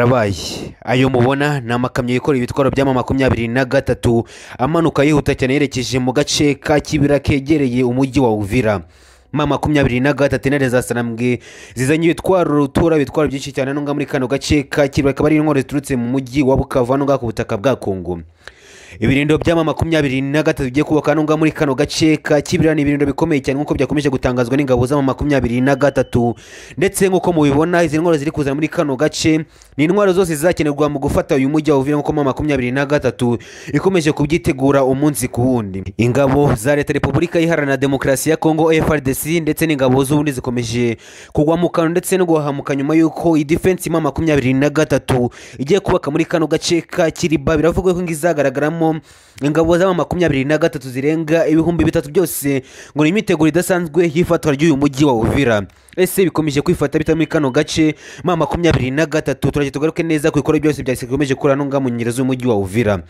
karabaye. Ayo mubona ni amakamyo yikorera ibitwaro by'ama 23 amanuka yihuta cyane yerekeje mu gace ka Kibira kegereye umujyi wa Uvira. Mama 23 intare za Sanambwe zizanye ibitwaro rutura bitwaro byinshi cyane no muri kano gace ka Kibira kabari inkore ziturutse mu mujyi wa Bukavu no ku butaka bwa Kongo. Ibirindo by'ama 23 bigiye kubaka no muri kano gace ka Kibira ni ibirindo bikomeye cyane nkuko byakomeje gutangazwa n'ingabo z'ama 23 ndetse nkuko mubibona izi ntwaro ziri kuza muri kano gace ni intwaro zose zizakenerwa mu gufata uyu mujyi wa Uvira nkuko mama 23 ikomeje kubyitegura umunsi ku wundi. Ingabo za leta Repubulika Iharanira Demokarasi ya Kongo FARDC ndetse n'ingabo z'ubundi zikomeje kugwa mu kano ndetse no guhamuka nyuma yuko i defense mama 23 igiye kubaka muri kano gace ka Kiriba. Biravugwa ko ngizagaragaramo ingabo z'ama 23 zirenga ibihumbi 3 byose ngo ni imiteguro idasanzwe yifatwa ry'uyu mujyi wa Uvira. Ese bikomeje kwifata bita muri kano gace mama 23 turaje tugaruke neza ku ikora byose byasikomeje kura no mu nkengero z'umujyi wa Uvira.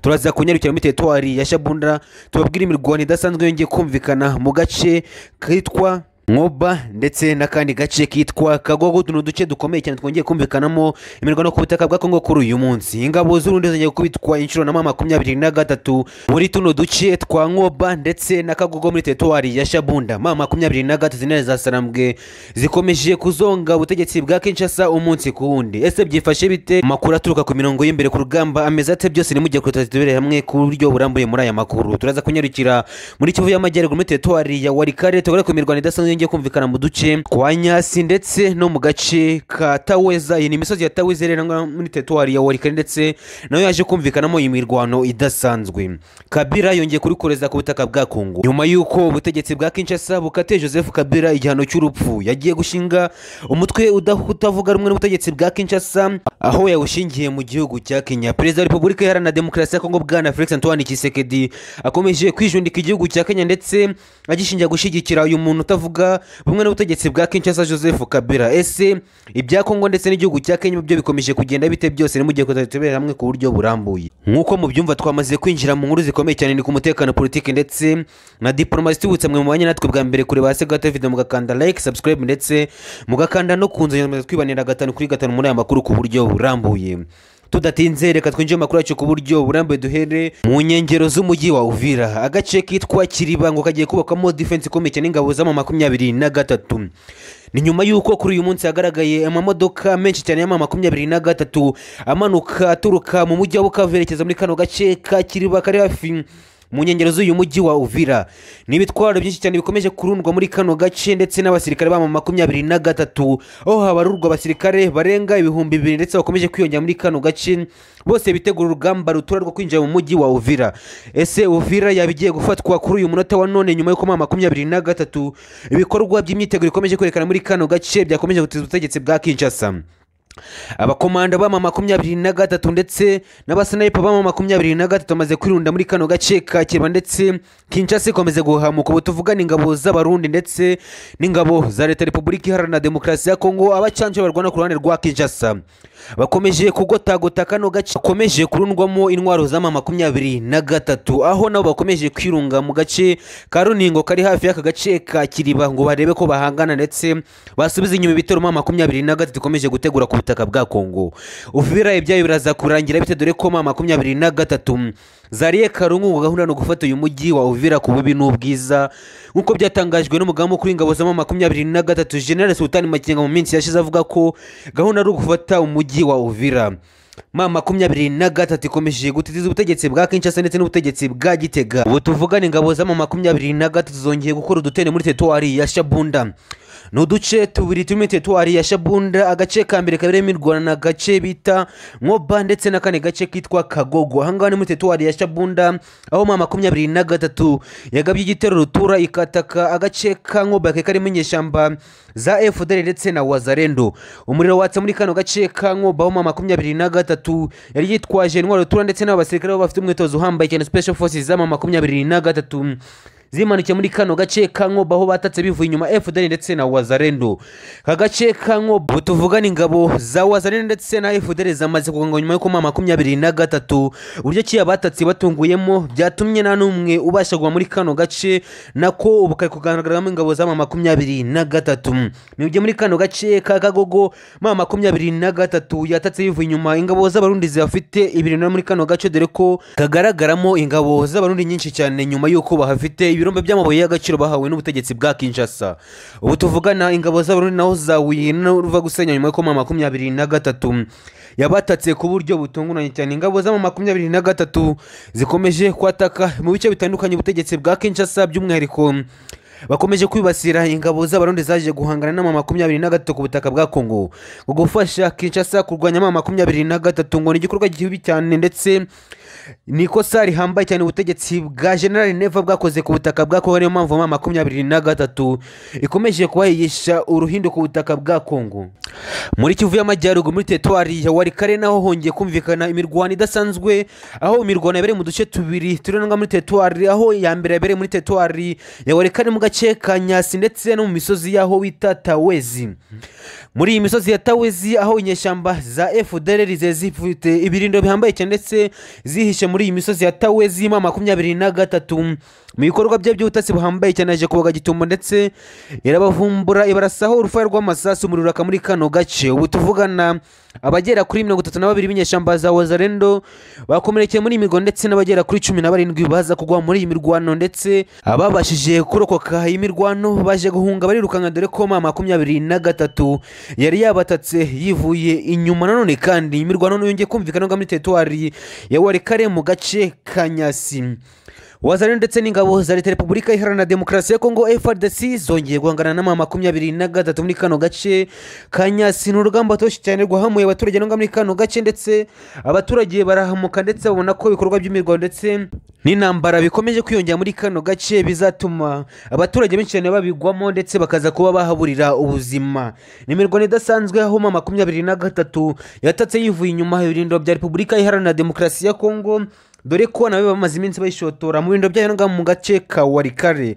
Turaza kunyarukira muri teritwari ya Shabunda tubabwira imirwano idasanzwe yongeye kumvikana mu gace kitwa Ngoba ndetse nakandi gace kitwa Kagogo. Tuno duce dukomeye cyane twongeye kumvikanamo imirwano ku butaka bwa Kongo kuri uyu munsi. Ingabo z'urundi zongeye kubitwa inshuro na mama 23 muri tuno duce twa Ngoba ndetse na Kagogo muri teritwari ya Shabunda. Mama 23 zinere za Sanambwe zikomeje kuzonga ubutegetsi bwa Kinshasa umunsi ku wundi. Ese byifashe bite? Makuru aturuka ku mirongo y'imbere ku rugamba ameze ate? Byose ni mujye kutazitubere hamwe ku buryo burambuye muri aya makuru. Turaza kunyarukira muri Kivu y'Amajyaruguru muri teritwari ya Walikare tugare ku mirwano idasanzwe ngiye kumvikana mu duce kwa Nyasi ndetse no mu gace ka Taweza. Iyi ni imisozi ya Taweza rero muri teritwari ya Walikare ndetse nayo yaje kumvikanamo imirwano idasanzwe. Kabila yongeye kurikoreza ku butaka bwa Kongo nyuma yuko ubutegetsi bwa Kinshasa bukate Joseph Kabila igihano cy'urupfu. Yagiye gushinga umutwe utavuga rumwe n'ubutegetsi bwa Kinshasa aho yawushingiye mu gihugu cya Kenya. Perezida wa Repubulika Iharanira Demokarasi ya Kongo bwana Felix Antoine Tshisekedi akomeje kwijundika igihugu cya Kenya ndetse agishinja gushigikira uyu muntu utavuga bumwe n'ubutegetsi bwa Kinshasa Joseph Kabila. Ese ibya Kongo ndetse n'igihugu cya Kenya byo bikomeje kugenda bite? Byose ni mugiye kutubera hamwe ku buryo burambuye. Nkuko mu byumva twamaze kwinjira mu nkuru zikomeye cyane ni ku mutekano politike ndetse na diplomasi. Tubutse mwe mubanye natwe bwa mbere kuri base gato video mugakanda like subscribe ndetse mugakanda no kunzanya twibanira 5 kuri 5 muri aya makuru ku buryo burambuye. Tudatinze reka twinjire makuru yacu ku buryo burambuye duhere mu nkengero z'umujyi wa Uvira. Agace kitwa Kiriba ngo kagiye kubakamo defense ikomeye cyane ingabo z'ama 23 ni nyuma yuko kuri uyu munsi hagaragaye amamodoka menshi cyane y'ama 23 amanuka aturuka mu mujyi wa Bukavu yerekeza muri kano gace ka Kiriba kari hafi mu nkengero z'uyu mujyi wa Uvira. Ni ibitwaro byinshi cyane bikomeje kurundwa muri kano gace ndetse n'abasirikare b'ama 23 aho habarurwa abasirikare barenga ibihumbi 2 ndetse bakomeje kwiyongera muri kano gace bose bitegura urugamba rutura rwo kwinjira mu mujyi wa Uvira. Ese Uvira yabigiye gufatwa kuri uyu munota wa none nyuma yuko mama 23 ibikorwa by'imyiteguro ikomeje kwerekana muri kano gace byakomeje gutiza ubutegetsi bwa Kinshasa. Abakomanda b'ama 23 ndetse n'abasniper b'ama 23 bamaze kwirunda muri kano gace ka Kiriba ndetse Kinshasa ikomeze guhamuka. Ubu tuvugana ingabo z'abarundi ndetse n'ingabo za leta Repubulika Iharanira Demokarasi ya Kongo abacanje barwana ku ruhande rwa Kinshasa bakomeje kugotagota kano gace bakomeje kurundwamo intwaro z'ama 23 aho nabo bakomeje kwirunga mu gace ka Runingo kari hafi y'aka gace ka Kiriba ngo barebe ko bahangana ndetse basubiza inyuma ibitero mama 23 ikomeje gutegura ku butaka bwa Kongo. Uvira ibyayo biraza kurangira bite dore ko mama 23 zariye karungu gahunda no gufata uyu mujyi wa Uvira ku bubi n'ubwiza nkuko byatangajwe n'umugabo kuri ingabo z'ama 23 General Sultan Makenga mu minsi yashize avuga ko gahunda ari gufata umujyi wa Uvira. Mama 23 ikomeje gutiza ubutegetsi bwa Kinshasa ndetse n'ubutegetsi bwa Gitega. Ubu tuvugana ingabo z'ama 23 zongeye gukora udutene muri teritwari ya Shabunda. Nuduce tubiri tumwe teritwari ya Shabunda. Agace ka mbere kabiremo imirwano na gace bita Ngoba ndetse na kane gace kitwa Kagogo. Ahangana ni muri teritwari ya Shabunda aho mama 23 yagabye igitero rutura ikataka agace ka Ngoba karimo inyeshamba za FDL ndetse na Wazalendo. Umuriro watse muri kano gace ka Ngoba aho mama 23 yari yitwaje intwaro rutura ndetse n'abasirikare bafite umwitozo uhambaye cyane special forces za mama 23 zimanukiye muri kano gace ka Nkobo aho batatse bivuye inyuma FDL ndetse na Wazalendo. Ka gace ka Nkobo tuvugana ingabo za Wazalendo ndetse na FDL zamaze kuganga nyuma y'uko 23 uburyo ki abatatse batunguyemo byatumye nta numwe ubasha kuva muri kano gace nako ubukari kugaragaramo ingabo za 23. Nibyo muri kano gace ka Kagogo 23 yatatse bivuye inyuma ingabo z'abarundi zafite ibirindiro muri kano gace dore ko kagaragaramo ingabo z'abarundi nyinshi cyane nyuma y'uko bahafite ibirombe by'amabuye y'agaciro bahawe n'ubutegetsi bwa Kinshasa. Ubu tuvugana ingabo z'abarundi naho zawiye n'uruva gusenya nyuma y'uko 23 yabatatse ku buryo butunguranye cyane. Ingabo za 23 zikomeje kwataka mu bice bitandukanye ubutegetsi bwa Kinshasa, by'umwihariko bakomeje kwibasira ingabo z'abarundi zaje guhangana na 23 ku butaka bwa Kongo. Gufasha Kinshasa kurwanya 23 ngo ni igikorwa gihubi cyane ndetse nikosa rihambaye cyane ubutegetsi bwa General Neva bwakoze ku butaka bwa Kongo. Niyo mpamvu 23 ikomeje kubahisha uruhindo ku butaka bwa Kongo. Muri Kivu y'Amajyaruguru muri teritwari ya Walikale naho hongeye kumvikana imirwano idasanzwe, aho imirwano yabereye mu duce tubiri turenga muri teritwari, aho ya mbere yabereye muri teritwari ya Walikale mu gace ka Nyasi ndetse no mu misozi yaho bita Tawezi. Muri iyi misozi ya Tawezi aho inyeshyamba za FDL zifite ibirindo bihambaye cyane ndetse zihishe muri iyi misozi ya Tawezi 23 mu bikorwa bye by'ubutasi buhambaye cyane aje kubaga gitumba ndetse irabavumbura ibarasaho urufaya rw'amasasu muri ruraka muri kano gace. Ubu tuvugana abagera kuri 32 b'inyeshyamba za Wazalendo bakomerekeye muri imigo ndetse n'abagera kuri 17 baza kugwa muri iyi mirwano ndetse ababashije kurokoka iyi mirwano baje guhunga barirukanga dore ko 23 yari yabatatse yivuye inyuma. Nanone kandi imirwano yongeye kumvikana muri teritwari ya Walikale mu gace ka Nyasi. Wazalendo ndetse n'ingabo za Leta Repubulika Iharanira Demokarasi ya Kongo FARDC zongeye guhangana na 23 muri kano gace ka Nyasi. N'urugamba toshi cyane rwahamuye abaturage no muri kano gace ndetse abaturage barahamuka ndetse babona ko ibikorwa by'imirwano ndetse n'intambara bikomeje kwiyongera muri kano gace bizatuma abaturage benshi cyane babigwamo ndetse bakaza kuba bahaburira ubuzima. N'imirwano idasanzwe aho 23 yatatse yivuye inyuma ibirindiro bya Repubulika Iharanira Demokarasi ya Kongo dore ko nabe bamaze iminsi bayishotora mu bindo byayo no mu gace ka Walikale.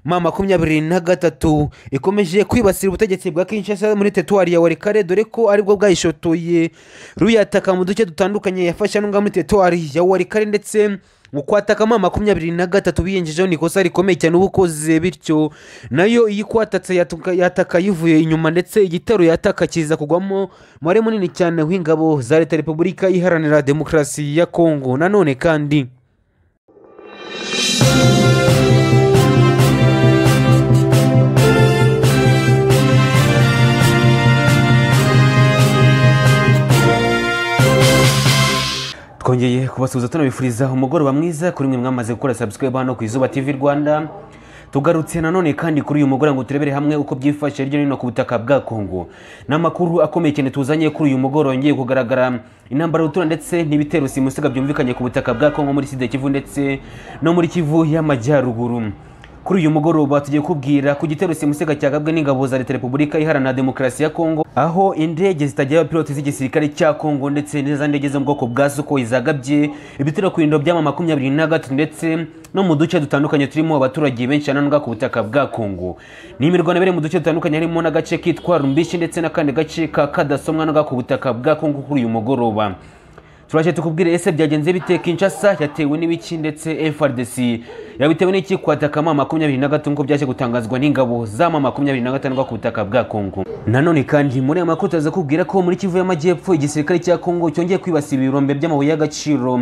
23 ikomeje kwibasira ubutegetsi bwa Kinshasa muri teritwari ya Walikale dore ko aribwo bwayishotoye ruyataka mu duce dutandukanye yafasha no muri teritwari ya Walikale ndetse ukwataka 23 biyenjejeho nikosa rikomeye cyane ubukoze, bityo nayo iyi kwatatse yataka yivuye inyuma ndetse igitero yataka kiza kugwamo mare munini cyane w'ingabo za Leta Repubulika Iharanira Demokarasi ya Kongo. Nanone kandi twongeye kubasuhuza tunabifuriza umugoroba mwiza kuri mwe mwamaze gukora subscribe hano ku Izuba TV Rwanda. Tugarutse nanone kandi kuri uyu mugoroba ngo turebere hamwe uko byifashe hirya no hino ku butaka bwa Kongo. N'amakuru akomeye cyane tuzanye kuri uyu mugoroba ngiye kugaragara intambara rutura ndetse n'ibitero simusiga byumvikanye ku butaka bwa Kongo muri Sud Kivu ndetse no muri Kivu y'Amajyaruguru. Kuri uyu mugoroba tugiye kubwira ku gitero simusiga cyagabwe n'ingabo za Leta Repubulika Iharanira Demokarasi ya Kongo, aho indege zitagira pilote z'igisirikare cya Kongo ndetse n'iza ndege zo mu bwoko bwa Sukhoi zagabye ibitero ku bindo bya 23 ndetse no mu duce dutandukanye turimo abaturage benshi cyane ku butaka bwa Kongo. Ni imirwano yabereye mu duce dutandukanye harimo n'agace kitwa Rumbishi ndetse n'akandi gace ka Kadasomwa no ku butaka bwa Kongo. Kuri uyu mugoroba turaje tukubwire ese byagenze bite, Kinshasa yatewe n'ibiki ndetse FARDC yabitewe n'iki kwataka 23 nko byaje gutangazwa n'ingabo za 23 ku butaka bwa Kongo. Nanone kandi muri amakuru tuza kubwira ko muri Kivu y'Amajyepfo igisirikare cya Kongo cyongeye kwibasira ibirombe by'amabuye y'agaciro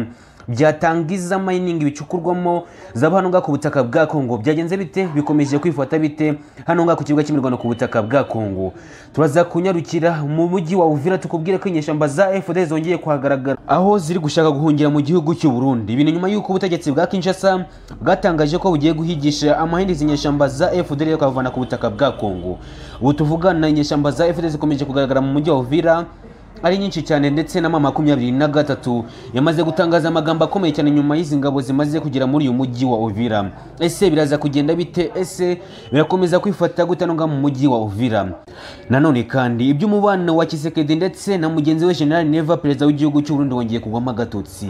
byatangiza mining bicukurwamo zaba hano ku butaka bwa Kongo. Byagenze bite, bikomeje kwifata bite hano ku kibuga cy'imirwano ku butaka bwa Kongo. Turaza kunyarukira mu mujyi wa Uvira tukubwira ko inyeshyamba za FDL zongeye kuhagaragara aho ziri gushaka guhungira mu gihugu cy'u Burundi. Ibintu nyuma y'uko ubutegetsi bwa Kinshasa bwatangaje ko bugiye guhigisha amahindi z'inyeshyamba za FDL yakavana ku butaka bwa Kongo. Ubu tuvugana inyeshyamba za FDL zikomeje kugaragara mu mujyi wa Uvira ari nyinshi cyane, ndetse na mama 23 yamaze gutangaza amagambo akomeye cyane nyuma y'izi ngabo zimaze kugera muri uyu mujyi wa Uvira. Ese biraza kugenda bite? Ese birakomeza kwifata gutanonga mu mujyi wa Uvira? Nanone kandi iby'umubano wa Tshisekedi ndetse na mugenzi we General Neva, perezida w'igihugu cy'u Burundi, wongeye kugwamo agatotsi.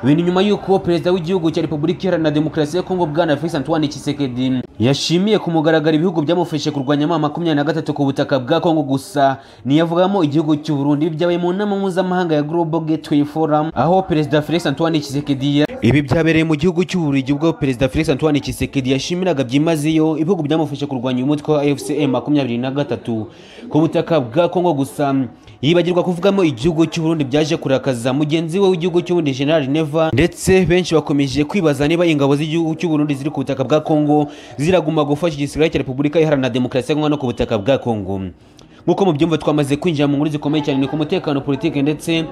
Ibintu nyuma y'uko perezida w'igihugu cya Repubulika Iharanira Demokarasi ya Kongo bwana Felix Antoine Tshisekedi yashimiye ku mugaragaro ibihugu byamufashe kurwanya mama 23 ku butaka bwa Kongo, gusa niyavugamo igihugu cy'u Burundi. Byabaye mu nama mpuzamahanga ya Global Gateway Forum, aho perezida Felix Antoine Tshisekedi ibi byabereye mu gihugu cy'u Burundi, ubwo perezida Felix Antoine Tshisekedi yashimiraga byimazeyo ibihugu byamufashe kurwanya umutwe wa AFCM 23 ku butaka bwa Kongo, gusa yibagirwa kuvugamo igihugu cy'u Burundi byaje kurakaza mugenzi we w'igihugu cy'u Burundi General Neva, ndetse benshi bakomeje kwibaza niba ingabo z'igihugu cy'u Burundi ziri ku butaka bwa Kongo ziraguma gufasha igisirikare cya Repubulika Iharanira Demokarasi ya Kongo no ku butaka bwa Kongo. Nkuko mubyumva, twamaze kwinjira mu nkuru zikomeye cyane ku mutekano, politike ndetse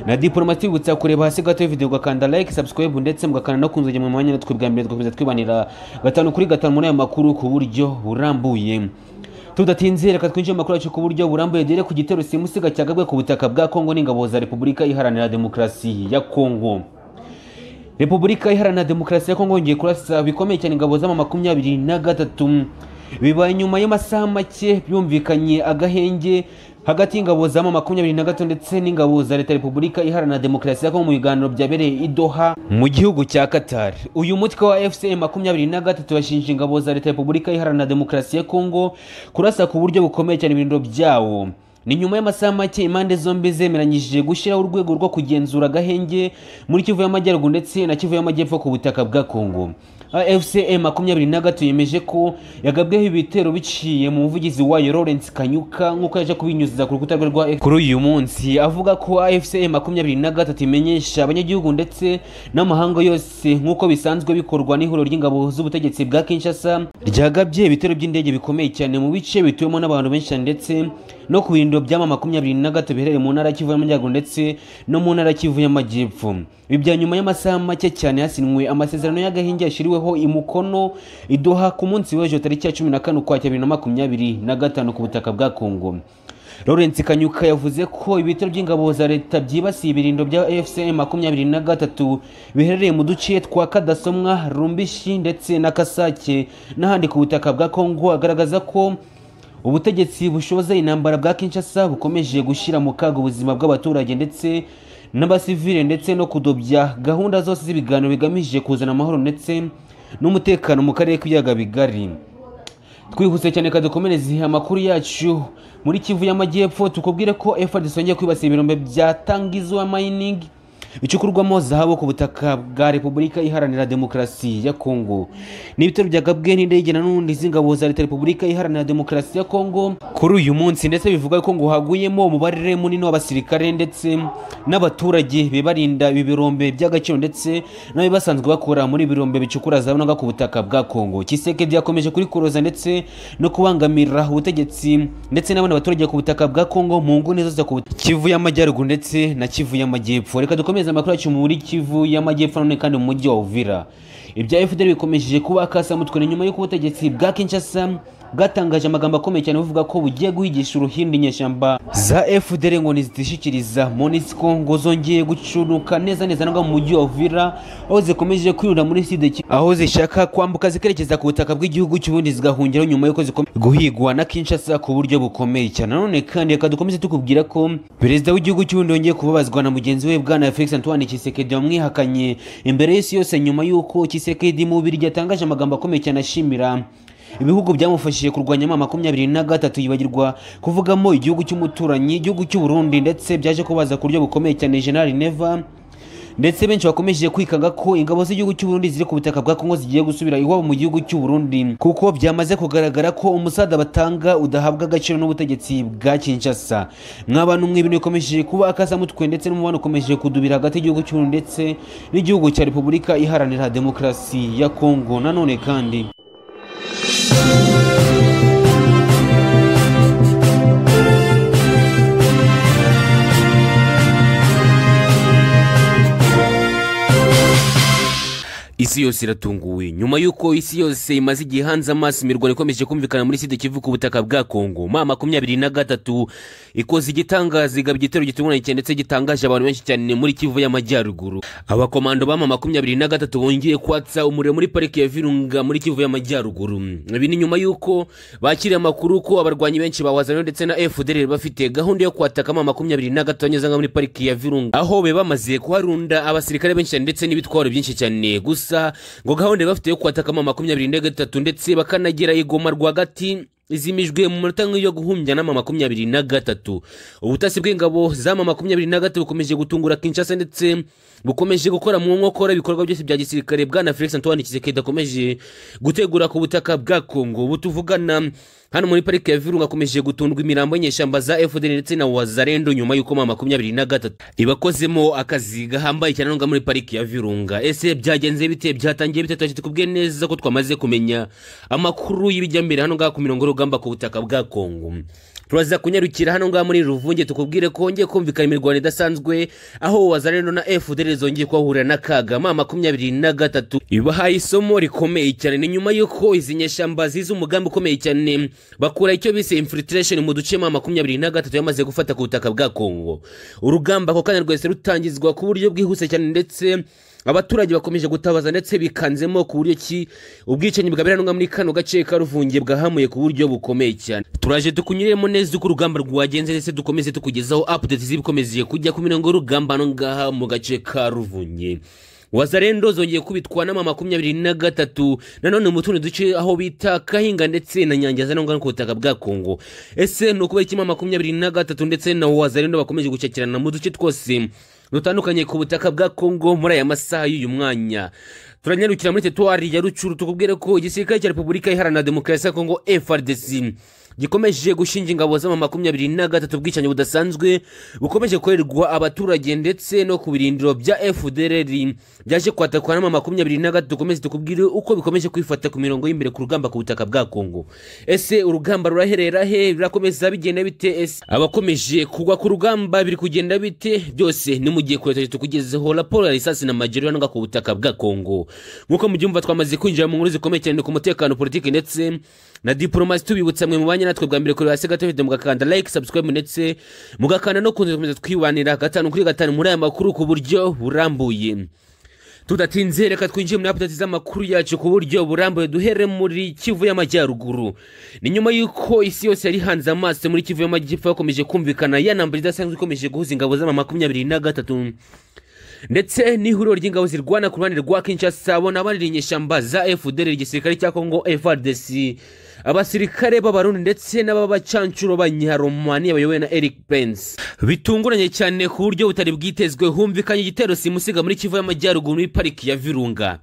na diplomasi. Butsa kureba hasi gato video gakanda like, subscribe ndetse mugakana no kunzogera mu mwanya natwe bwa mbere twakomeza twibanira 5 kuri 5 muri aya makuru ku buryo burambuye. Tudatinze reka twinjire makuru yacu ku buryo burambuye dire ku gitero simusiga cyagabwe ku butaka bwa Kongo n'ingabo za Repubulika Iharanira Demokarasi ya Kongo. Repubulika Iharanira Demokarasi ya Kongo ngiye kurasa bikomeye cyane ingabo za 23 bibaye nyuma y'amasaha make byumvikanye agahenge hagati y'ingabo za 23 ndetse n'ingabo za Leta Repubulika Iharanira Demokarasi ya Kongo mu biganiro byabereye i Doha mu gihugu cya Qatar. Uyu mutwe wa FCM 23 washinje ingabo za Leta Repubulika Iharanira Demokarasi ya Kongo kurasa ku buryo bukomeye cyane ibirindiro byawo. Ni nyuma y'amasaha make impande zombi zemeranyije gushyiraho urwego rwo kugenzura agahenge muri Kivu y'Amajyaruguru ndetse na Kivu y'Amajyepfo ku butaka bwa Kongo. FCM 23 yemeje ko yagabweho ibitero biciye mu muvugizi wayo Lawrence Kanyuka, nk'uko yaje kubinyuza ku rukuta rwa kuri uyu munsi, avuga ko FCM 23 imenyesha abanyagihugu ndetse n'amahanga yose nk'uko bisanzwe bikorwa n'ihuriro ry'ingabo z'ubutegetsi bwa Kinshasa ryagabye ibitero by'indege bikomeye cyane mu bice bituwemo n'abantu benshi ndetse no ku bindiro by'ama 23 biherereye mu ntara Kivu y'Amajyaruguru ndetse no mu ntara Kivu y'Amajyepfo. Ibi bya nyuma y'amasaha make cyane hasinwe amasezerano y'agahinge yashiriweho imukono i Doha ku munsi w'ejo tariki ya 14 Ukwakira 2025 ku butaka bwa Kongo. Lawrence Kanyuka yavuze ko ibitero by'ingabo za leta byibasiye ibirindo bya FCM 23 biherereye mu duce twa Kadasomwa, Rumbishi ndetse na Kasake n'ahandi ku butaka bwa Kongo, agaragaza ko ubutegetsi bushoza intambara bwa Kinshasa bukomeje gushyira mu kaga ubuzima bw'abaturage ndetse n'abasivile ndetse no kudobya gahunda zose z'ibiganiro bigamije kuzana amahoro ndetse n'umutekano mu karere k'ibiyaga bigari. Twihuse cyane kadukomereze amakuru yacu muri Kivu y'Amajyepfo, tukubwire ko FARDC yongeye kwibasiye ibirombe bya Tangizwa Mining bicukurwamo zahabu ku butaka bwa Repubulika Iharanira Demokarasi ya Kongo. Ni ibitero byagabwe n'indege n'undi z'ingabo za Leta Repubulika Iharanira Demokarasi ya Kongo kuri uyu munsi, ndetse bivuga ko ngo haguyemo umubare munini w'abasirikare ndetse n'abaturage bibarinda ibi birombe by'agaciro ndetse nabe basanzwe bakora muri birombe bicukura zahabu ku butaka bwa Kongo. Tshisekedi yakomeje kuri kuroza ndetse no kubangamira ubutegetsi ndetse n'abandi baturage ku butaka bwa Kongo mu nguni zose ku Kivu y'Amajyaruguru ndetse na Kivu y'Amajyepfo. Reka dukomeze amakuru yacu muri Kivu y'Amajyepfo none kandi mu mujyi wa Uvira. Ibya FDL bikomeje kuba akasa mutwe nyuma y'uko ubutegetsi bwa Kinshasa bwatangaje amagambo akomeye cyane buvuga ko bugiye guhigisha uruhindi nyeshyamba za FDL ngo nizitishikiriza MONUSCO ngo zongeye gucuruka neza ngo mu mujyi wa Uvira, aho zikomeje kwirunda muri side aho zishaka kwambuka zikerekeza ku butaka bw'igihugu cy'ubundi zigahungira nyuma y'uko guhigwa na Kinshasa ku buryo bukomeye cyane. None kandi akadukomeze tukubwira ko perezida w'igihugu cy'ubundi yongeye kubabazwa na mugenzi we bwana Felix Antoine Tshisekedi wamwihakanye imbere y'isi yose nyuma y'uko Tshisekedi mu Bubiligi yatangaje amagambo akomeye cyane ashimira ibihugu byamufashije kurwanya mama 23 yibagirwa kuvugamo igihugu cy'umuturanyi igihugu cy'u Burundi, ndetse byaje kubaza ku buryo bukomeye cyane General Neva, ndetse benshi bakomeje kwikanga ko ingabo z'igihugu cy'u Burundi ziri ku butaka bwa Kongo zigiye gusubira iwabo mu gihugu cy'u Burundi, kuko byamaze kugaragara ko umusada batanga udahabwa agaciro n'ubutegetsi bwa Kinshasa. Mw'abantu mw'ibintu bikomeje kuba akasa mutwe ndetse n'umubano ukomeje kudubira hagati y'igihugu cy'u Burundi ndetse n'igihugu cya Repubulika Iharanira Demokarasi ya Kongo. Nanone kandi Isi yose iratunguwe nyuma yuko isi yose imaze igihe hanze amaso imirwano ikomeje kumvikana muri Sud Kivu ku butaka bwa Kongo. M23 ikoze igitangaza igaba igitero gitunguranye cyane ndetse gitangaje abantu benshi cyane muri Kivu y'Amajyaruguru. Abakomando ba M23 bongeye kwatsa umuriro muri parike ya Virunga muri Kivu y'Amajyaruguru. Ibi ni nyuma yuko bakiriye amakuru ko abarwanyi benshi bawazana ndetse na FDLR bafite gahunda yo kwataka M23 banyuze muri parike ya Virunga, aho be bamaze kuharunda abasirikare benshi cyane ndetse n'ibitwaro byinshi cyane. Gusa ngo gahunda bafite yo kwataka M23 ndetse bakanagera igoma rwagati izimijwe mu munota yo guhumbya na M23. Ubutasi bw'ingabo za M23 bukomeje gutungura Kinshasa ndetse bukomeje gukora mu nkokora ibikorwa byose bya gisirikare. Bwana Felix Antoine Tshisekedi akomeje gutegura ku butaka bwa Kongo. Butuvugana hano muri parike ya Virunga akomeje gutundwa imirambo nyeshamba za FDL ndetse na Wazalendo nyuma yuko M23 ibakozemo akazi gahambaye cyane no muri parike ya Virunga. Ese byagenze bite, byatangiye bite? Tukubwiye neza ko twamaze kumenya amakuru y'ibijyambere hano ngaha ku mirongo y'urugamba ku butaka bwa Kongo. Turaza kunyarukira hano ngaha muri Ruvunge tukubwire ko hongeye kumvikana imirwano idasanzwe aho Wazalendo na FDL zongeye kwahurira n'akaga. M23 ibahaye isomo rikomeye cyane ni nyuma yuko izi nyeshamba zize umugambi ukomeye cyane bakura icyo bise infiltration mu duce M23 yamaze gufata ku butaka bwa Kongo. Urugamba ko kanya rwese rutangizwa ku buryo bwihuse cyane ndetse abaturage bakomeje gutabaza ndetse bikanzemo ku buryo ki ubwicanyi bwabera no muri kano gace ka Ruvunge bwahamuye ku buryo bukomeye cyane. Turaje tukunyiremo neza uko urugamba rwagenze ndetse dukomeze tukugezaho updates zibikomeze kujya ku mirongo y'urugamba no ngaha mu gace ka Ruvunge. Wazalendo zongeye kubitwa na M23 nanone mu tundi duce aho bita Kahinga ndetse na Nyanjaza no ku butaka bwa Kongo. Ese no kuba iki M23 ndetse na Wazalendo bakomeje gucakirana mu duce twose dutandukanye ku butaka bwa Kongo muri aya masaha y'uyu mwanya? Turanyarukira muri teritwari ya Rucuru tukubwire ko igisirikare cya Repubulika Iharanira Demokarasi ya Kongo FARDC gikomeje gushinja ingabo za M23 ubwicanyi budasanzwe bukomeje korerwa abaturage ndetse no ku birindiro bya FDLR byaje kwatakwa na M23. Dukomeze tukubwire uko bikomeje kwifata ku mirongo y'imbere ku rugamba ku butaka bwa Kongo. Ese urugamba ruraherera he, birakomeza bigenda bite? Ese abakomeje kugwa ku rugamba biri kugenda bite? Byose ni mugiye kureta tukugezeho raporo ya risasi na majeri hano ku butaka bwa Kongo. Nkuko mubyumva twamaze kwinjira mu nkuru zikomeye cyane ku mutekano, politiki ndetse na diplomasi. Tubibutsa mwe mubanye natwe bwa mbere kuri hasi gato video mugakanda like, subscribe ndetse mugakanda no kunze twibanira gatanu kuri gatanu muri aya makuru ku buryo burambuye. Tudatinze reka twinjiye muri updates z'amakuru yacu ku buryo burambuye. Duhere muri Kivu y'Amajyaruguru. Ni nyuma yuko isi yose yari hanze amaso muri Kivu y'Amajyepfo yakomeje kumvikana ya nambari idasanzwe ikomeje guhuza ingabo za M23 ndetse n'ihuriro ry'ingabo zirwana ku ruhande rwa Kinshasa bona bari inyeshamba za FDL, igisirikare cya Kongo FARDC, abasirikare b'abarundi ndetse n'ababacancuro b'Abanyaromani bayobowe na Eric Pence. Bitunguranye cyane ku buryo butari bwitezwe humvikanye igitero simusiga muri Kivu y'Amajyaruguru muri pariki ya Virunga.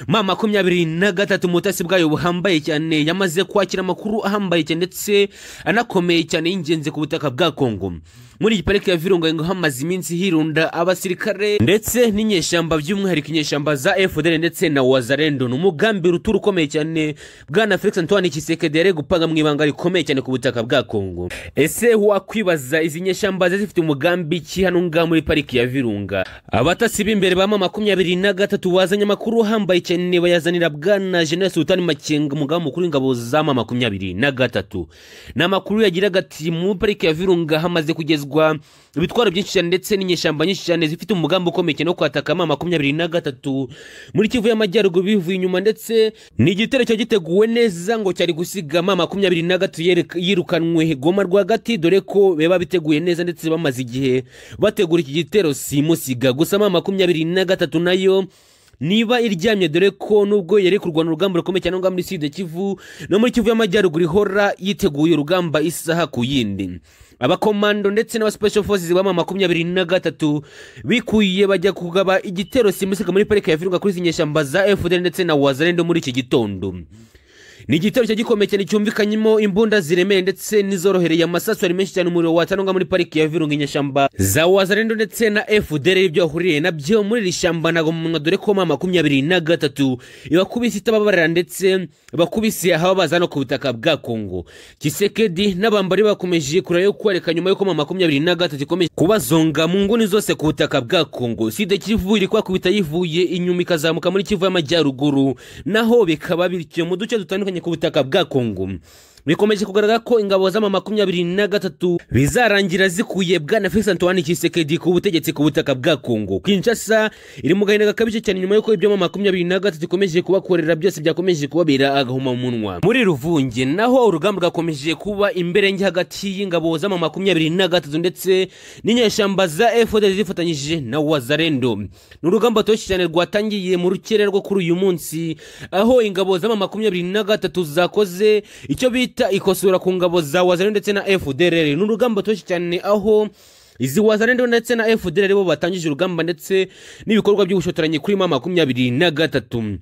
M23 mutasi bwayo buhambaye cyane yamaze kwakira amakuru ahambaye cyane ndetse anakomeye cyane y'ingenzi ku butaka bwa Kongo. Muri parike ya Virunga ngo hamaze iminsi hirunda abasirikare ndetse n'inyeshamba by'umwihariko inyeshamba za FDL ndetse na Wazalendo. N'umugambi ruturu ukomeye cyane Bwana Felix Antoine Tshisekedi yari gupanga mu ibanga rikomeye cyane ku butaka bwa Kongo. Ese wakwibaza izi nyeshamba zifite umugambi ki hano ngaha muri parike ya Virunga? Abatasi b'imbere ba M23 wazanye amakuru ahambaye cyane bayazanira Bwana General Sultan Makenga, umugaba mukuru w'ingabo za M23. N'amakuru yagira gati mu parike ya Virunga hamaze kugezwa ibitwaro byinshi cyane ndetse n'inyeshamba nyinshi cyane zifite umugambi ukomeye no kwataka M23 muri Kivu y'Amajyaruguru bivuye inyuma, ndetse ni igitero cyo giteguwe neza ngo cyari gusiga M23 yirukanwe Goma rwagati, dore ko beba biteguye neza ndetse bamaze igihe bategura iki gitero simusiga. Gusa M23 nayo niba iryamye, dore ko nubwo yari kurwana urugamba rukomeye cyane ngo muri Sud Kivu no muri Kivu y'Amajyaruguru ihora yiteguye urugamba isaha ku yindi. Abakomando ndetse n'aba special forces ba M23 bikuye bajya kugaba igitero simusiga muri parike ya Virunga kuri zinyeshamba za FDL ndetse na Wazalendo muri iki gitondo. ni igitero gikomeye cyane cyumvikanyemo imbunda ziremereye ndetse n'izorohereye. amasasu ari menshi cyane, umuriro watanonga muri pariki ya Virunga, inyeshyamba za Wazalendo ndetse na FDLR ibyo bahuriye nabyo muri iri shyamba ntago mu dore ko M23 ibakubise itababarira ndetse bakubise aho baza no ku butaka bwa Kongo. Tshisekedi n'abambari bakomeje kurayo kwereka nyuma yuko M23 ikomeje kubazonga mu nguni zose ku butaka bwa Kongo. Side Kivu iri kwakubita yivuye inyuma ikazamuka muri Kivu y'Amajyaruguru, naho bikaba bityo mu duce dutandukanye ku butaka bwa Kongo. Bikomeje kugaragara ko ingabo za M23 bizarangira zikuye bwana Felix Antoine Tshisekedi ku butegetsi ku butaka bwa Kongo. Kinshasa iri mu gahinda gakabije cyane nyuma yuko ibyo M23 ikomeje kubakorera byose byakomeje kubabera agahuma umunwa. Muri Ruvunge naho urugamba rwakomeje kuba imbere ngi hagati y'ingabo za M23 ndetse n'inyeshyamba za FDLR zifatanyije na Wazalendo. N'urugamba toshye cyane rwatangiye mu rukere rwo kuri uyu munsi, aho ingabo za M23 zakoze icyo bita ikosura ku ngabo za Wazalendo ndetse na FDLR. N'urugamba toshye cyane, aho izi Wazalendo ndetse na FDLR bo batangije urugamba ndetse n'ibikorwa by'ubushotoranyi kuri M23.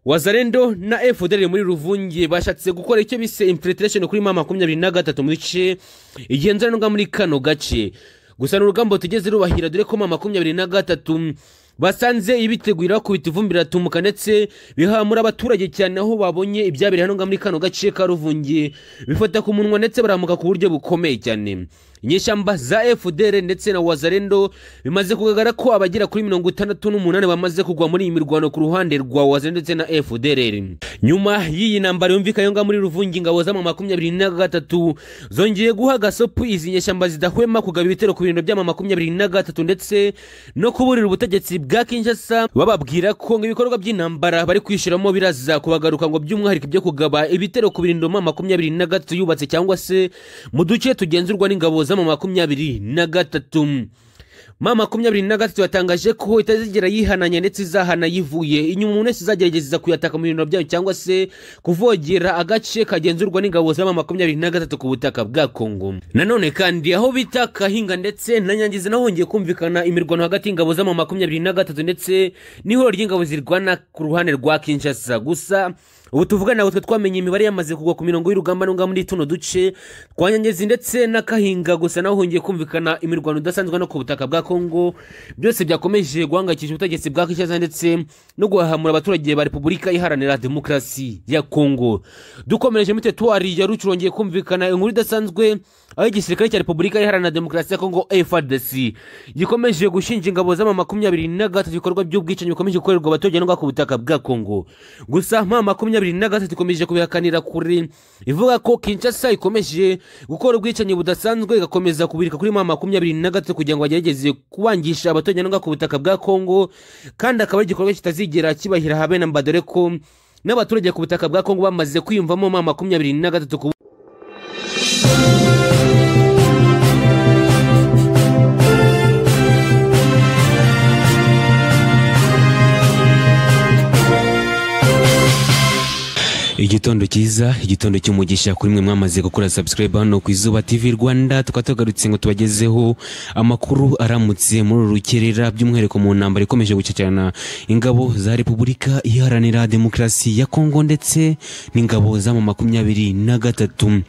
Wazalendo na FDLR muri Ruvunge bashatse gukora icyo bise infiltration kuri M23 mu bice igenzura muri kano gace. Gusa n'urugamba tugeze rubahira dore ko M23 basanze ibitegurira kubita ivumbi ratumuka ndetse bihamura abaturage cyane, aho babonye ibyabereye hano muri kano gace ka Ruvunge bifata ku munwa ndetse baramuka ku buryo bukomeye cyane. Inyeshyamba za FDLR ndetse na Wazalendo bimaze kugaragara ko abagera kuri 68 bamaze kugwa muri iyi mirwano ku ruhande rwa Wazalendo ndetse na FDLR. Nyuma y'iyi ntambara yumvikanye muri Ruvunge, ingabo za M23 zongeye guha gasopu izi nyeshyamba zidahwema kugaba ibitero ku birindiro bya M23 ndetse no kuburira ubutegetsi bwa Kinshasa, bababwira ko ibikorwa by'intambara bari kwishiramo biraza kubagaruka ngo by'umwihariko byo kugaba ibitero ku birindiro M23 yubatse cyangwa se mu duce tugenzurwa n'ingabo za M23. M23 yatangaje ko itazigera yihananya ndetse izahana yivuye inyuma umuntu wese izagerageza kuyataka mu birindiro byayo cyangwa se kuvogera agace kagenzurwa n'ingabo za M23 ku butaka bwa Kongo. Nanone kandi aho bita Kahinga ndetse na Nyangiza naho hongeye kumvikana imirwano hagati y'ingabo za M23 ndetse n'ihoro ry'ingabo zirwana ku ruhande rwa Kinshasa. Gusa ubu tuvuga nawe twamenye imibare yamaze kugwa ku mirongo y'urugamba n'unga muri tuno duce kwa Nyangezi ndetse na Kahinga. Gusa naho hongeye kumvikana imirwano udasanzwe no ku butaka bwa Kongo. Byose byakomeje guhangayikisha ubutegetsi bwa Kinshasa ndetse no guhahamura abaturage ba Repubulika Iharanira Demokarasi ya Kongo. Dukomereje muri teritwari ya Rucuru hongeye kumvikana inkuru idasanzwe, aho igisirikare cya Repubulika Iharanira Demokarasi ya Kongo FARDC gikomeje gushinja ingabo za M23 ibikorwa by'ubwicanyi bikomeje gukorerwa abaturage no ku butaka bwa Kongo. Gusa M23 ikomeje kubihakanira kuri, ivuga ko Kinshasa ikomeje gukora ubwicanyi budasanzwe igakomeza kubirika kuri M23 kugira ngo bagerageze kubangisha abaturage no ku butaka bwa Kongo, kandi akaba ari igikorwa kitazigera kibahira habe na mbadore ko n'abaturage ku butaka bwa Kongo bamaze kwiyumvamo M23 Igitondo cyiza, igitondo cy'umugisha kuri mwe mwamaze gukora subscribe hano ku Izuba TV Rwanda. Tukatugarutse ngo tubagezeho amakuru aramutse muri rukerera by'umwihariko mu ntambara ikomeje gucecana ingabo za Repubulika Iharanira Demokarasi ya Kongo ndetse n'ingabo za M23.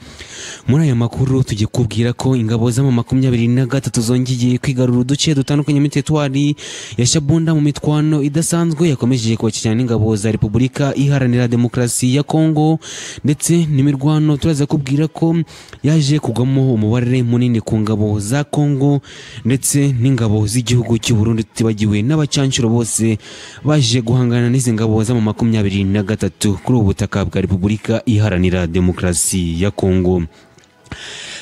Muri aya makuru tujye kubwira ko ingabo za M23 zongeye kwigarura uduce dutandukanye mu teritwari ya Shabunda mu mitwano idasanzwe yakomeje kubacana n'ingabo za Repubulika Iharanira Demokarasi ya Kongo ndetse n'imirwano turaza kubwira ko yaje kugwamo umubare munini ku ngabo za Kongo ndetse n'ingabo z'igihugu cy'u Burundi, tibagiwe n'abacancuro bose baje guhangana n'izi ngabo za M23 kuri ubu butaka bwa Repubulika Iharanira Demokarasi ya Kongo.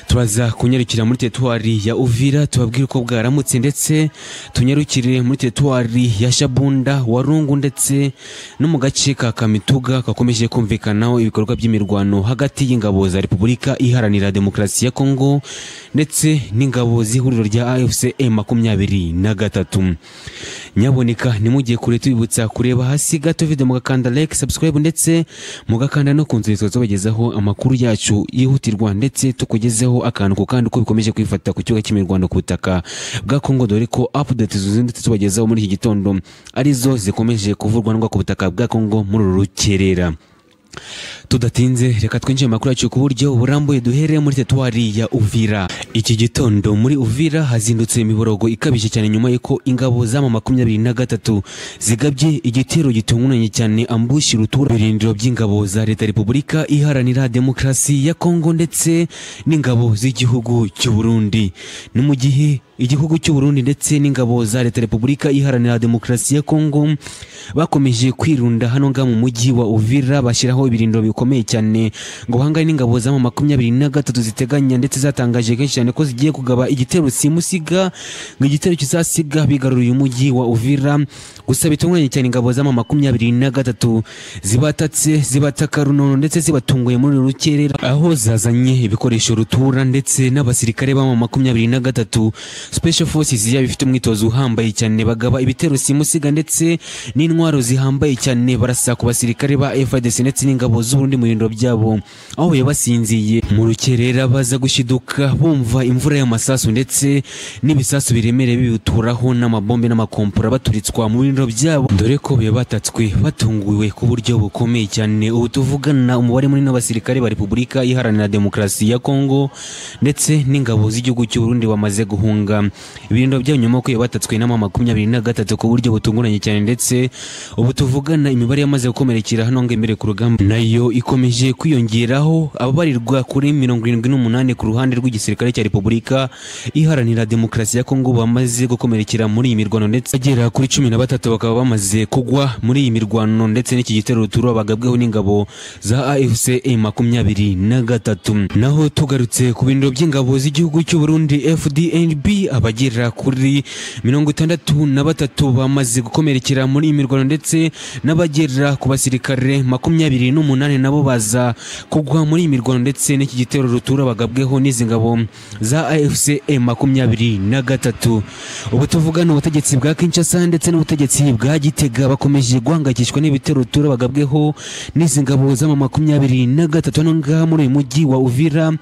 Turaza kunyarukira muri teritwari ya Uvira tubabwira ko bwaramutse ndetse tunyarukire muri teritwari ya Shabunda, Warungu ndetse no mu gace ka Kamituga kakomeje kumvikanaho ibikorwa by'imirwano hagati y'ingabo za Repubulika Iharanira Demokarasi ya Kongo ndetse n'ingabo z'ihuriro rya AFC M23. Nyaboneka nimugiye kure tubibutsa kureba hasi gato video mugakanda like, subscribe ndetse mugakanda no kunzurizo zobagezaho amakuru yacu yihutirwa ndetse tukugezeho akantu ku kandi uko bikomeje kwifata ku kibuga cy'imirwano ku butaka bwa Kongo, dore ko update zuzindi tubagezaho muri iki gitondo arizo zikomeje kuvurwa ngo ku butaka bwa Kongo muri rukerera. Tudatinze reka twinjire makuru yacu ku buryo burambuye duhere muri teritwari ya Uvira. Iki gitondo muri Uvira hazindutse imiborogo ikabije cyane nyuma y'uko ingabo za M23 zigabye igitero gitunguranye cyane ambushi rutura birindiro by'ingabo za leta Repubulika Iharanira Demokarasi ya Kongo ndetse n'ingabo z'igihugu cy'u Burundi. Ni mu gihe igihugu cy'u Burundi ndetse n'ingabo za leta Repubulika Iharanira Demokarasi ya Kongo bakomeje kwirunda hano nga mu mujyi wa Uvira bashyiraho ibirindiro bikomeye cyane ngo hangane n'ingabo za M23 ziteganya ndetse zatangaje kenshi cyane ko zigiye kugaba igitero simusiga ngo igitero kizasiga bigaruriye umujyi wa Uvira. Gusa bitunguranye cyane ingabo za M23 zibatatse zibataka runono ndetse zibatunguye muri rukerera aho zazanye ibikoresho rutura ndetse n'abasirikare ba M23 Special Forces bifite umwitozo uhambaye cyane bagaba ibitero simusiga ndetse n'intwaro zihambaye cyane barasa ku basirikare ba FARDC ndetse n'ingabo z'u Burundi mu birindiro byabo aho yabasinziye mu rukerera baza gushiduka bumva imvura y'amasasu ndetse n'ibisasu biremereye bibuturaho n'amabombe n'amakompora baturitswa mu birindiro byabo dore ko batatswe batunguwe ku buryo bukomeye cyane. Ubu tuvugana umubare munini w'abasirikare ba Repubulika Iharanira Demokarasi ya Kongo ndetse n'ingabo z'igihugu cy'u Burundi bamaze guhunga ibirindiro byabo nyuma ko batatswe na M23 ku buryo butunguranye cyane ndetse ubu tuvugana imibare yamaze gukomerekera hano ngembere ku rugamba nayo ikomeje kwiyongeraho ababarirwa kuri 78 ku ruhande rw'igisirikare cya Repubulika Iharanira Demokarasi ya Kongo bamaze gukomerekera muri iyi mirwano ndetse agera kuri 13 bakaba bamaze kugwa muri iyi mirwano ndetse n'iki gitero ruturo bagabweho n'ingabo za AFC M23. Naho tugarutse ku birindiro by'ingabo z'igihugu cy'u Burundi FDNB abagera kuri 63 bamaze gukomerekera muri iyi mirwano ndetse n'abagera ku basirikare 28 nabo baza kugwa muri iyi mirwano ndetse n'iki gitero rutura bagabweho n'izi ngabo za AFC M23. Ubu tuvugana ubutegetsi bwa Kinshasa ndetse n'ubutegetsi bwa Gitega bakomeje guhangayikishwa n'ibitero rutura bagabweho n'izi ngabo za M23 no ngaha muri uyu mujyi wa Uvira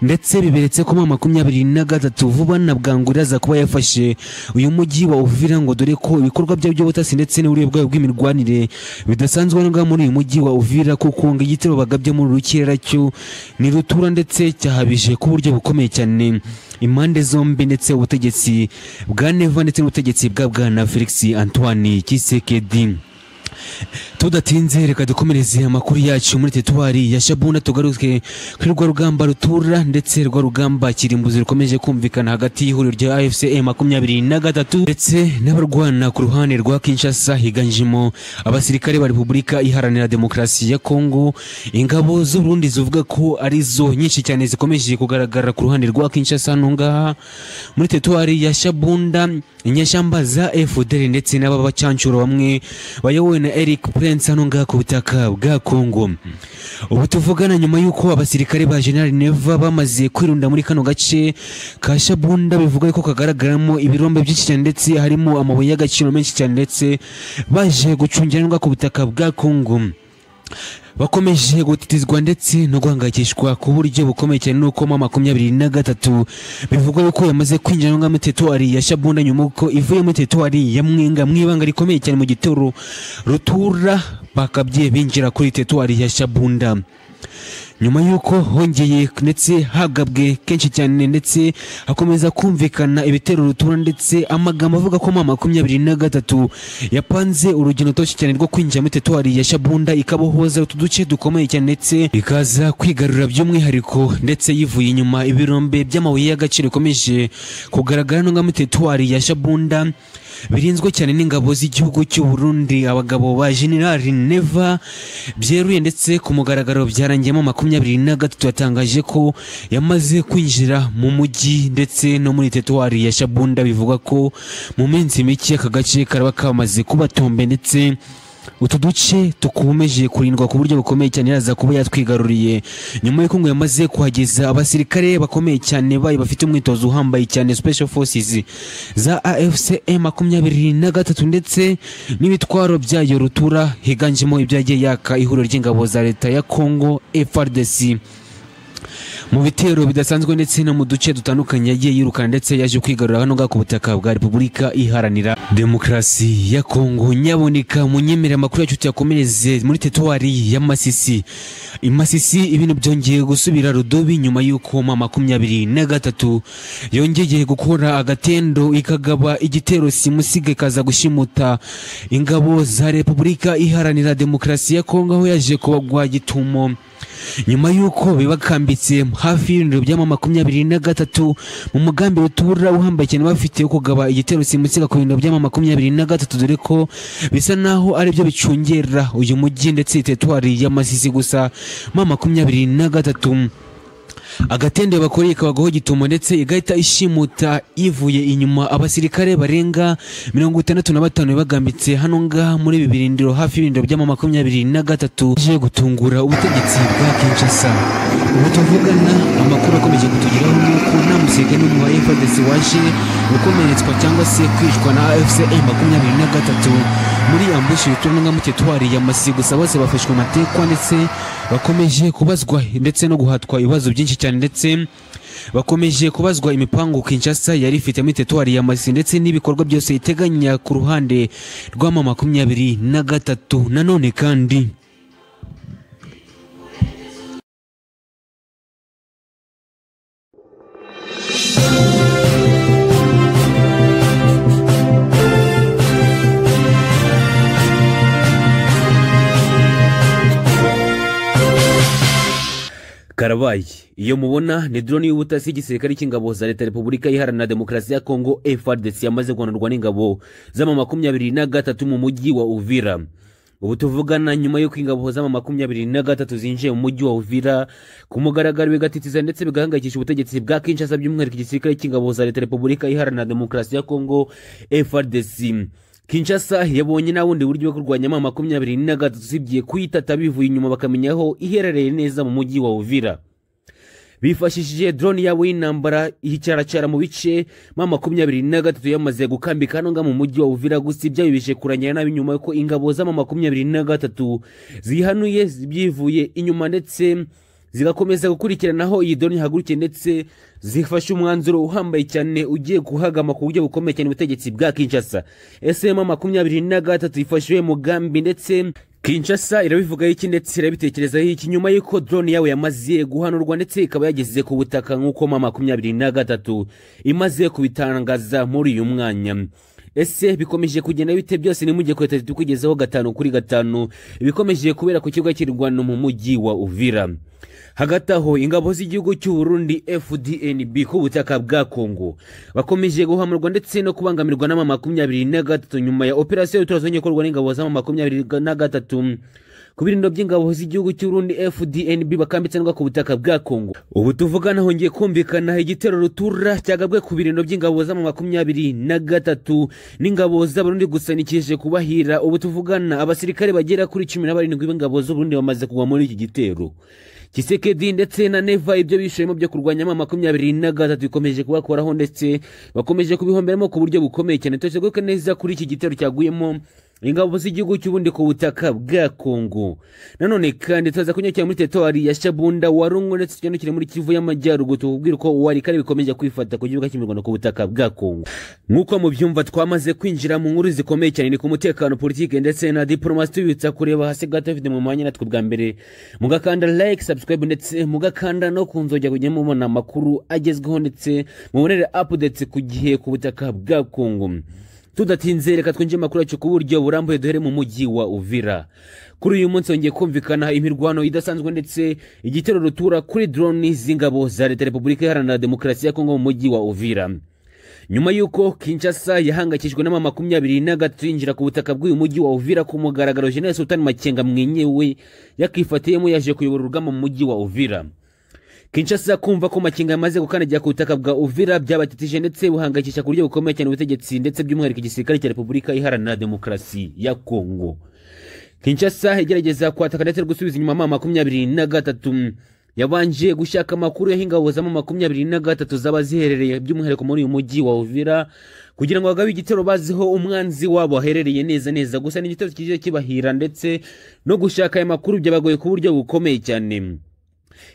ndetse biberetse ko M23 vuba na bwangurira za kuba yafashe uyu mujyi wa Uvira ngo dore ko ibikorwa by'ubutasi ndetse n'uburyo bw'imirwanire bidasanzwe no ngaha muri uyu mujyi wa Uvira kuko ngo igitero bagabye muri rukera cyo ni rutura ndetse cyahabije ku buryo bukomeye cyane impande zombi ndetse ubutegetsi bwa Neva ndetse n'ubutegetsi bwa Bwana Felix Antoine Tshisekedi. Tudatinze reka dukomereze amakuru yacu muri teritwari ya Shabunda tugaruke kuri rwa rugamba rutura ndetse rwa rugamba kirimbuzi rukomeje kumvikana hagati y'ihuriro rya AFC M23 ndetse n'abarwana ku ruhande rwa Kinshasa higanjemo abasirikare ba Repubulika Iharanira Demokarasi ya Kongo. Ingabo z'u Burundi zivuga ko arizo nyinshi cyane zikomeje kugaragara ku ruhande rwa Kinshasa nonga muri teritwari ya Shabunda. Inyeshyamba za FDL ndetse n'ababacancuro bamwe bayobowe na Eric Prince hano ngaha ku butaka bwa Kongo. Ubu tuvugana nyuma y'uko abasirikare ba General Neva bamaze kwirunda muri kano gace ka Shabunda bivuga ko kagaragaramo ibirombe byinshi cyane ndetse harimo amabuye y'agaciro menshi cyane ndetse baje gucungiranwa ku butaka bwa Kongo. Bakomeje gutitizwa ndetse no guhangayikishwa ku buryo bukomeye cyane nuko M23 bivugwa ko yamaze kwinjira mu teritwari ya Shabunda nyuma ko ivuye mu teritwari ya Mwenga mwibanga rikomeye cyane mu gitero rutura bakabye binjira kuri teritwari ya Shabunda. Nyuma yuko hongeye ndetse hagabwe kenshi cyane ndetse hakomeza kumvikana ibitero rutura ndetse amagambo avuga ko M23 yapanze urugendo toshi cyane rwo kwinjira mu teritwari ya Shabunda ikabohoza utuduce dukomeye cyane ndetse ikaza kwigarurira by'umwihariko ndetse yivuye inyuma ibirombe by'amabuye y'agaciro ikomeje kugaragara no mu teritwari ya Shabunda birinzwe cyane n'ingabo z'igihugu cy'u Burundi. Abagabo ba General Neva byeruye ndetse ku mugaragaro byarangiyemo 23 yatangaje ko yamaze kwinjira mu mujyi ndetse no muri teritwari ya Shabunda. Bivuga ko mu minsi mike aka gace karaba kamaze kubatombe ndetse utu duce tukomeje kurindwa ku buryo bukomeye cyane yaza kuba yatwigaruriye nyuma y'uko ngo yamaze kuhageza abasirikare bakomeye cyane bayi bafite umwitozo uhambaye cyane Special Forces za AFC M23 ndetse n'ibitwaro byayo rutura higanjemo ibyagiye yaka ihuriro ry'ingabo za leta ya Kongo FARDC. mu bitero bidasanzwe ndetse no mu duce dutandukanye yagiye yirukana ndetse yaje kwigarura hano ku butaka bwa Repubulika Iharanira Demokarasi ya Kongo. Nyaboneka munyemerera amakuru yacu tuyakomereze muri teritwari ya Masisi. Imasisi ibintu byongeye gusubira rudobi nyuma y'uko mama 23 yongeye gukora agatendo ikagaba igitero simusiga kaza gushimuta ingabo za Repubulika Iharanira Demokarasi ya Kongo aho yaje kubagwa gitumo nyuma y'uko bibakambitse hafi y'ibintu bya mama 23 mu mugambi rutura uhambaye cyane bafite yo kugaba igitero simusiga ku bintu bya mama 23 dore ko bisa naho ari byo bicungera uyu mujyi ndetse teritwari ya Masisi. Gusa mama 23 agatende bakoreye kabagaho gitumo ndetse igahita ishimuta ivuye inyuma abasirikare barenga 65 bagambitse hano ngaha muri bibirindiro hafi y'ibindiro bya mama 23 je gutungura ubutegetsi bwa Kinshasa. Ubu tuvugana amakuru akomeje kutugeraho nuko nta musirikare n'umwe wa FARDC waje gukomeretswa cyangwa se kwicwa na AFC M23 muri ambushi bitumwa mu teritwari ya Masisi. Gusa bose bafashwe amatekwa ndetse bakomeje kubazwa ndetse no guhatwa ibibazo byinshi cyane ndetse bakomeje kubazwa imipango Kinshasa yari ifite muri teritwari ya Masisi ndetse n'ibikorwa byose iteganya ku ruhande rwa mama 23. Nanone kandi Karabaye iyo mubona ni drone y'ubutasi y'igisirikare cy'ingabo za leta Repubulika Iharanira Demokarasi ya Kongo FARDC yamaze guhanurwa n'ingabo z'ama 23 mu mujyi wa Uvira. Ubu tuvugana nyuma yo kwingabo z'ama 23 zinjiye mu mujyi wa Uvira ku mugaragaro bigatitiza ndetse bigahangayikisha ubutegetsi bwa Kinshasa by'umwihariko igisirikare cy'ingabo za leta Repubulika Iharanira Demokarasi ya Kongo FARDC. Kinshasa yabonye na wundi buryo bwo kurwanya mama 23 usibye kuyitata bivuye inyuma bakamenyaho iherereye neza mu mujyi wa Uvira. Bifashishije drone yabo y'intambara ihicara mu bice mama 23 yamaze gukambika hano nga mu mujyi wa Uvira. Gusa ibyo bibishe kuranyana nabi nyuma yuko ingabo za mama 23 zihanuye zibyivuye inyuma ndetse zigakomeza gukurikiranaho iyi drone hagurukiye ndetse zifashe umwanzuro uhambaye cyane ugiye kuhagama ku buryo bukomeye cyane ubutegetsi bwa Kinshasa. mama 23 ifashwe mugambi ndetse Kinshasa irabivuga iki ndetse irabitekerezaho iki nyuma y'uko drone yawe yamaze guhanurwa ndetse ikaba yageze ku butaka nk'uko mama 23 imaze kubitangaza muri uyu mwanya. Ese bikomeje kugenda bite byose ni mujye kweta tukugezeho 5 kuri 5 bikomeje kubera ku kibuga cy'irwano mu mujyi wa Uvira. Hagati aho ingabo z'igihugu cy'u Burundi FDNB ku butaka bwa Kongo bakomeje guhamurwa ndetse no kubangamirwa n'ama 23 nyuma ya operation y'utrazonye korwa n'ingabo z'ama 23 ku birindo by'ingabo z'igihugu cy'u Burundi FDNB bakambitse ku butaka bwa Kongo. Ubu tuvugana hongeye kumvikana igitero rutura cyagabwe ku birindo by'ingabo z'ama 23 n'ingabo z'Abarundi gusanikije kubahira. Ubu tuvugana abasirikare bagera kuri 17 b'ingabo z'u Burundi bamaze kugwa muri iki gitero. Kisekedi ndetse na Neva ibyo bishemo byo kurwanya mama 23 bikomeje kubakoraho ndetse bakomeje kubihomberamo ku buryo bukomeye cyane. Tuzeguke neza kuri iki gitero cyaguyemo ingabo z'igihugu cy'ubundi ku butaka bwa Kongo. Nanone kandi tuza kunyakira muri teritwari ya Shabunda Warungu ndetse cyane kiri muri Kivu y'Amajyaruguru tubwira ko wari kare bikomeje kwifata ku gihugu cy'imirwano ku butaka bwa Kongo. Nkuko mu byumva twamaze kwinjira mu nkuru zikomeye cyane ni ku mutekano politike ndetse na diplomasi tubitsa kureba hasi gato afite mu mwanya natwe bwa mbere mugakanda like subscribe ndetse mugakanda no kunzojya kujya mubona amakuru agezweho ndetse mubonere updates ku gihe ku butaka bwa Kongo. Tudatinze reka twinje makuru yacu ku buryo burambuye duhere mu mujyi wa Uvira. Kuri uyu munsi hongeye kumvikana imirwano idasanzwe ndetse igitero rutura kuri drone z'ingabo za leta Repubulika Iharanira Demokarasi ya Kongo mu mujyi wa Uvira. Nyuma yuko Kinshasa yahangakishwe na mama 23 yinjira ku butaka bw'uyu mujyi wa Uvira ku mugaragaro, General Sultan Makenga mwenyewe yakifatiyemo yaje kuyobora urugamba mu mujyi wa Uvira. Kinshasa kumva ko Makenga yamaze gukandagira ku butaka bwa Uvira byabatitije ndetse buhangayikisha ku buryo bukomeye cyane ubutegetsi ndetse by'umwihariko igisirikare cya Repubulika Iharanira Demokarasi ya Kongo. Kinshasa igerageza kwataka ndetse gusubiza inyuma mama 23 yabanje gushaka amakuru y'ingabo za mama 23 zaba ziherereye by'umwihariko muri uyu mujyi wa Uvira kugira ngo bagabe igitero baziho umwanzi wabo aherereye neza. Gusa n'igitero kije kibahira ndetse no gushaka amakuru byabagoye ku buryo bukomeye cyane.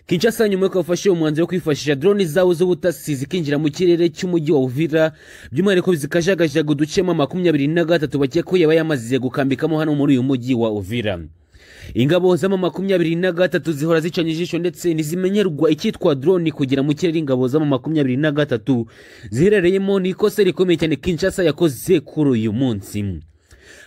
Kinshasa nyuma yuko bafashe umwanzuro wo kwifashisha drone zabo z'ubutasi zikinjira mu kirere cy'umujyi wa Uvira, by'umwihariko zikajagajaga uducema 23 bakeka yaba yamaze gukambikamo hano muri uyu mujyi wa Uvira. Ingabo z'ama 23 zihora zicanye ijisho ndetse nizimenyerwa icyitwa drone kugira mu kirere. Ingabo z'ama 23 ziherereyemo ni ikosa rikomeye cyane Kinshasa yakoze kuri uyu munsi.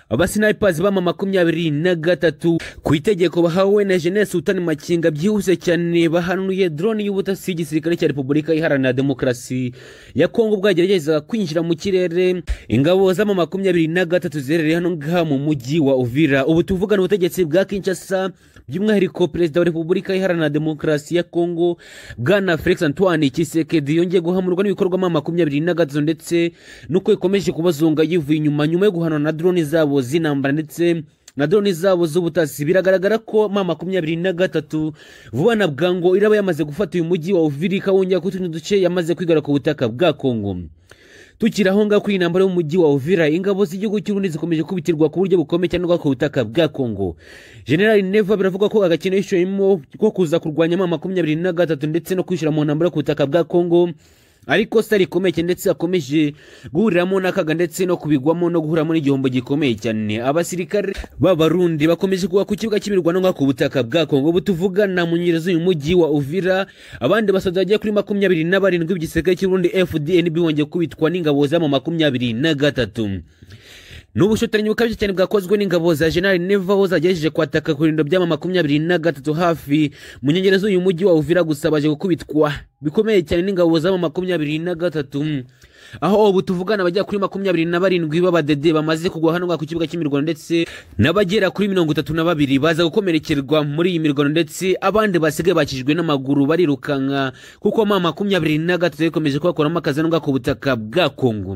Abasnipers bama 23 ku itegeko bahawe na Jeunesse Utani Makinga byihuse cyane bahanuye drone y'ubutasi y'igisirikare cya Repubulika Iharanira Demokarasi ya Kongo bwagerageza kwinjira mu kirere. Ingabo z'ama 23 zerereye hano ngaha mu mujyi wa Uvira. Ubu tuvugana ubutegetsi bwa Kinshasa, by'umwihariko Perezida wa Repubulika Iharanira Demokarasi ya Kongo Bwana Felix Antoine Tshisekedi yongeye guhamurwa n'ibikorwa ma 23 ndetse nuko ikomeje kubazunga yivuye nyuma yo guhanwa na drone zabo zinambara ndetse na drone zabo z'ubutasi. Biragaragara ko ma 23 vuba na bwango iraba yamaze gufata uyu mujyi wa Uvira kawongera ku tundi duce yamaze kwigara ku butaka bwa Kongo. Tukiraho nga kuri intambara y'umujyi wa Uvira, ingabo z'igihugu cy'Urundi zikomeje kubitirwa ku buryo bukomeye cyane ku butaka bwa Kongo. General Neva biravuga ko agakino yishoyemo ko kuza kurwanya ma 23 ndetse no kwishira mu ntambara ku butaka bwa Kongo, ariko sari rikomeye ndetse akomeje guhuriramo n'akaga ndetse no kubigwamo no guhuramo n'igihombo gikomeye cyane. Abasirikare b'Abarundi bakomeje kuba ku kibuga cy'imirwano nga ku butaka bwa Kongo. Butuvugana mu nyirezo y'uyu mujyi wa Uvira, abandi basoza bagiye kuri 27 b'igisirikare cy'Urundi FDNB bongeye kubitwa n'ingabo z'ama 23. N'ubushotoranyi bukabije cyane bwakozwe n'ingabo za General Neva aho zagejeje kwataka ku rindo by'ama 23 hafi mu nkengero z'uyu mujyi wa Uvira, gusa baje gukubitwa bikomeye cyane n'ingabo z'ama 23, aho ubu tuvugana bajya kuri 27 b'abadede bamaze kugwa hano ku kibuga cy'imirwano ndetse n'abagera kuri 32 baza gukomerekerwa muri iyi mirwano ndetse abandi basigaye bakijwe n'amaguru barirukanka kuko ma 23 ikomeje kubakoramo akazi no ku butaka bwa Kongo.